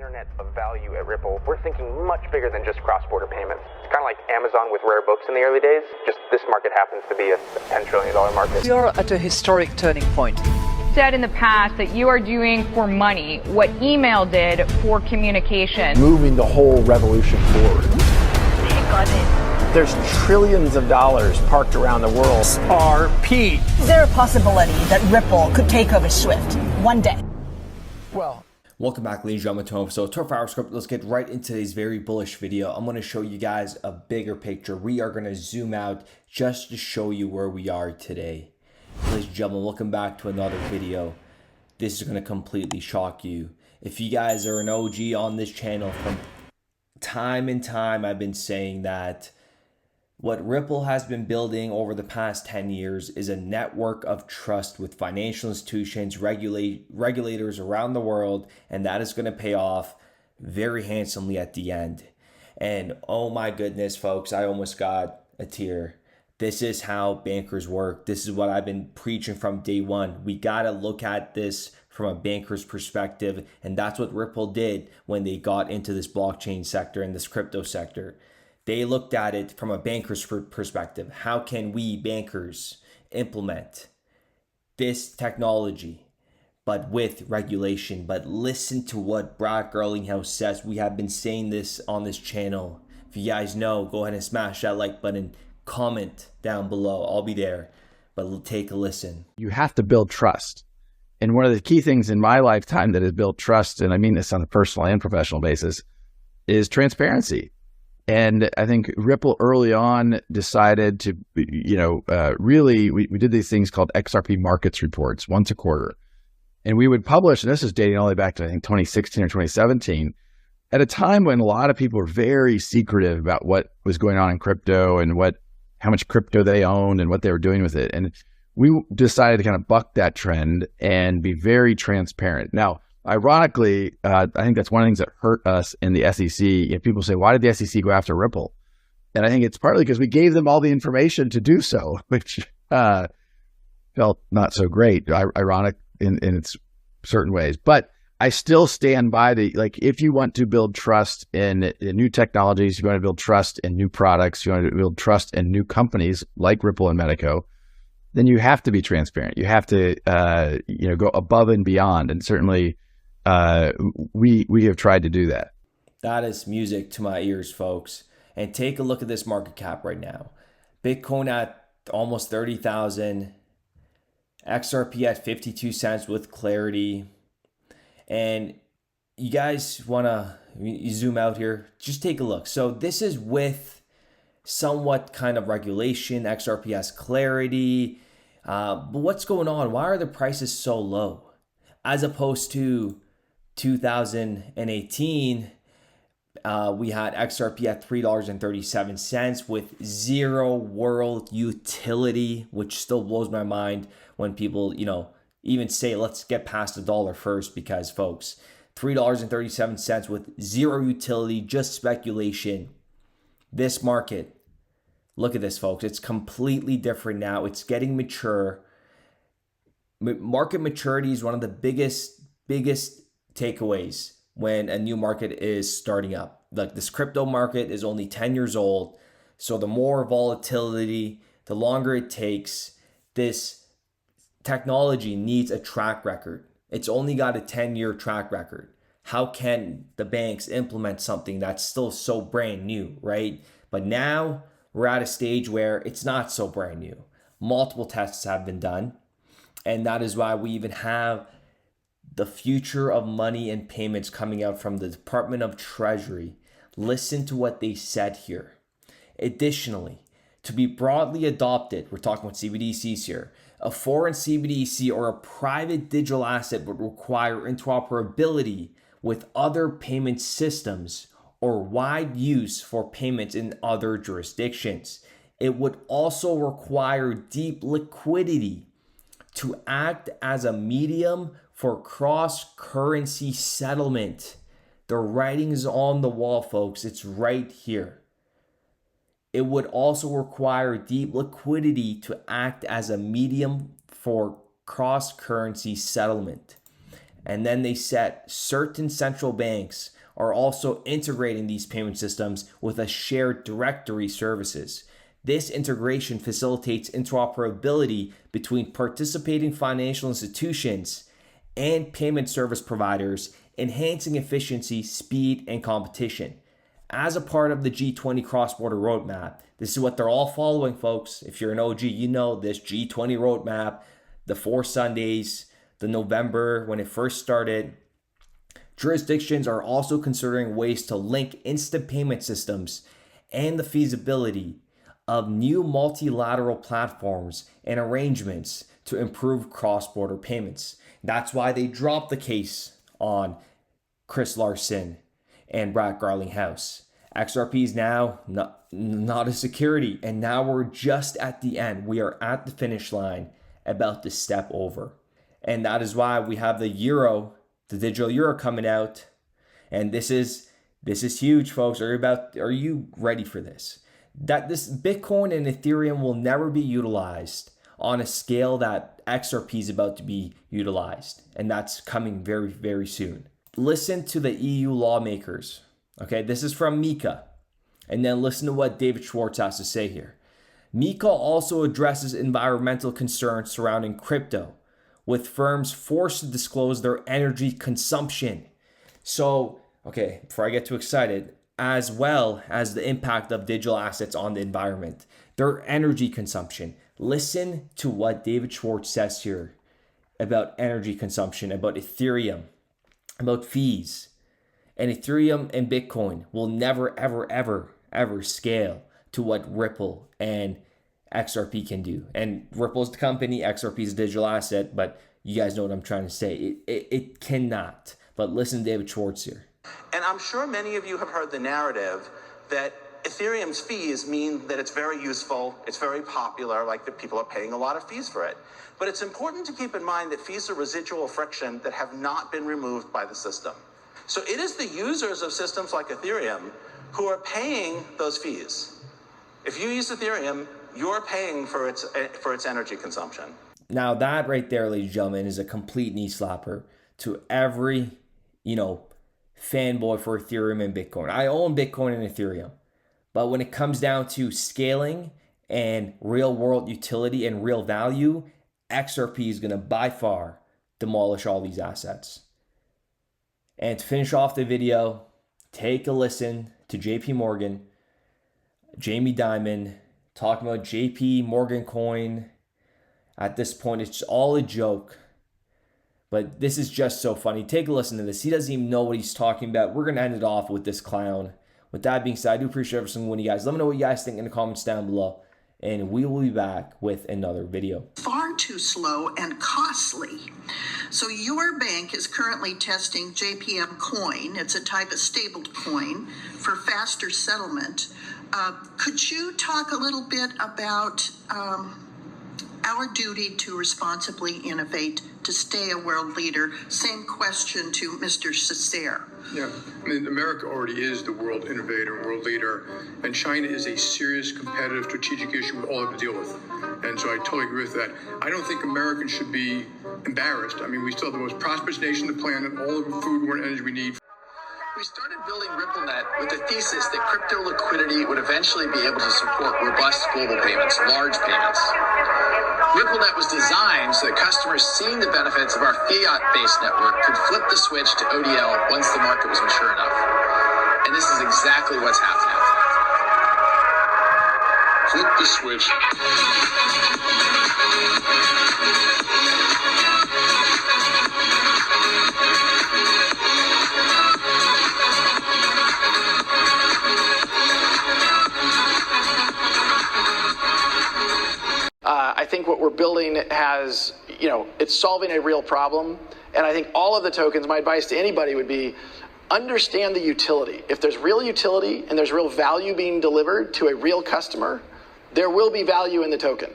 internet of value at Ripple, we're thinking much bigger than just cross-border payments. It's kind of like Amazon with rare books in the early days, just this market happens to be a $10 trillion market. We are at a historic turning point. Said in the past that you are doing for money what email did for communication. Moving the whole revolution forward. Take on it. There's trillions of dollars parked around the world. XRP. Is there a possibility that Ripple could take over Swift one day? Well, welcome back, ladies and gentlemen, to episode 25 script. Let's get right into today's very bullish video. I'm going to show you guys a bigger picture. We are going to zoom out just to show you where we are today. Ladies and gentlemen, welcome back to another video. This is going to completely shock you. If you guys are an OG on this channel, from time and time I've been saying that what Ripple has been building over the past 10 years is a network of trust with financial institutions, regulators around the world, and that is going to pay off very handsomely at the end. And oh my goodness, folks, I almost got a tear. This is how bankers work. This is what I've been preaching from day one. We got to look at this from a banker's perspective, and that's what Ripple did when they got into this blockchain sector and this crypto sector. They looked at it from a banker's perspective. How can we bankers implement this technology, but with regulation? But listen to what Garlinghouse says. We have been saying this on this channel. If you guys know, go ahead and smash that like button. Comment down below. I'll be there. But take a listen. You have to build trust. And one of the key things in my lifetime that has built trust, and I mean this on a personal and professional basis, is transparency. And I think Ripple early on decided to, really, we did these things called XRP markets reports once a quarter. And we would publish, and this is dating all the way back to, I think, 2016 or 2017, at a time when a lot of people were very secretive about what was going on in crypto and how much crypto they owned and what they were doing with it. And we decided to kind of buck that trend and be very transparent. Now, ironically, I think that's one of the things that hurt us in the SEC. If people say, why did the SEC go after Ripple? And I think it's partly because we gave them all the information to do so, which felt not so great, ironic in its certain ways. But I still stand by if you want to build trust in new technologies, you want to build trust in new products, you want to build trust in new companies like Ripple and Medico, then you have to be transparent. You have to, go above and beyond. And certainly, we have tried to do that. That is music to my ears, folks. And take a look at this market cap right now. Bitcoin at almost 30,000, XRP at 52 cents with clarity. And you guys want to zoom out here, just take a look. So this is with somewhat kind of regulation. XRP has clarity. But what's going on? Why are the prices so low? As opposed to 2018, we had XRP at $3.37 with zero world utility, which still blows my mind when people, even say, let's get past the dollar first, because folks, $3.37 with zero utility, just speculation. This market, look at this, folks. It's completely different now. It's getting mature. Market maturity is one of the biggest takeaways when a new market is starting up. Like this crypto market is only 10 years old. So the more volatility, the longer it takes, this technology needs a track record. It's only got a 10-year track record. How can the banks implement something that's still so brand new, right? But now we're at a stage where it's not so brand new. Multiple tests have been done. And that is why we even have the future of money and payments coming out from the Department of Treasury. Listen to what they said here. Additionally, to be broadly adopted, we're talking about CBDCs here, a foreign CBDC or a private digital asset would require interoperability with other payment systems or wide use for payments in other jurisdictions. It would also require deep liquidity to act as a medium for cross-currency settlement. The writing's on the wall, folks. It's right here. It would also require deep liquidity to act as a medium for cross-currency settlement. And then they set certain central banks are also integrating these payment systems with a shared directory services. This integration facilitates interoperability between participating financial institutions and payment service providers, enhancing efficiency, speed, and competition. As a part of the G20 cross-border roadmap, this is what they're all following, folks. If you're an OG, you know this G20 roadmap, the 4 Sundays, the November when it first started. Jurisdictions are also considering ways to link instant payment systems and the feasibility of new multilateral platforms and arrangements to improve cross-border payments. That's why they dropped the case on Chris Larsen and Brad Garlinghouse. XRP is now not a security, and now we're just at the end. We are at the finish line, about to step over. And that is why we have the euro, the digital euro coming out. And this is huge, folks. Are you ready for this? That this Bitcoin and Ethereum will never be utilized on a scale that XRP is about to be utilized. And that's coming very, very soon. Listen to the EU lawmakers. Okay, this is from Mika. And then listen to what David Schwartz has to say here. Mika also addresses environmental concerns surrounding crypto, with firms forced to disclose their energy consumption. So, okay, before I get too excited, as well as the impact of digital assets on the environment, their energy consumption. Listen to what David Schwartz says here about energy consumption, about Ethereum, about fees. And Ethereum and Bitcoin will never, ever, ever, ever scale to what Ripple and XRP can do. And Ripple's the company, XRP is a digital asset, but you guys know what I'm trying to say. It cannot. But listen to David Schwartz here. And I'm sure many of you have heard the narrative that Ethereum's fees mean that it's very useful, it's very popular, like that people are paying a lot of fees for it. But it's important to keep in mind that fees are residual friction that have not been removed by the system. So it is the users of systems like Ethereum who are paying those fees. If you use Ethereum, you're paying for its energy consumption. Now that right there, ladies and gentlemen, is a complete knee slapper to every, fanboy for Ethereum and Bitcoin. I own Bitcoin and Ethereum. But when it comes down to scaling and real world utility and real value, XRP is going to by far demolish all these assets. And to finish off the video, take a listen to JPMorgan, Jamie Dimon, talking about JPMocoin. At this point, it's all a joke. But this is just so funny. Take a listen to this. He doesn't even know what he's talking about. We're going to end it off with this clown. With that being said, I do appreciate every single one of you guys. Let me know what you guys think in the comments down below. And we will be back with another video. Far too slow and costly. So your bank is currently testing JPMCoin. It's a type of stabled coin for faster settlement. Could you talk a little bit about our duty to responsibly innovate to stay a world leader? Same question to Mr. Cesare. Yeah, I mean, America already is the world innovator and world leader, and China is a serious competitive strategic issue we all have to deal with. And so I totally agree with that. I don't think Americans should be embarrassed. I mean, we still have the most prosperous nation on the planet, all of the food, water, and energy we need. We started building RippleNet with the thesis that crypto liquidity would eventually be able to support robust global payments, large payments. RippleNet was designed so that customers seeing the benefits of our fiat-based network could flip the switch to ODL once the market was mature enough. And this is exactly what's happening. Flip the switch. I think what we're building has, it's solving a real problem. And I think all of the tokens, my advice to anybody would be, understand the utility. If there's real utility and there's real value being delivered to a real customer, there will be value in the token.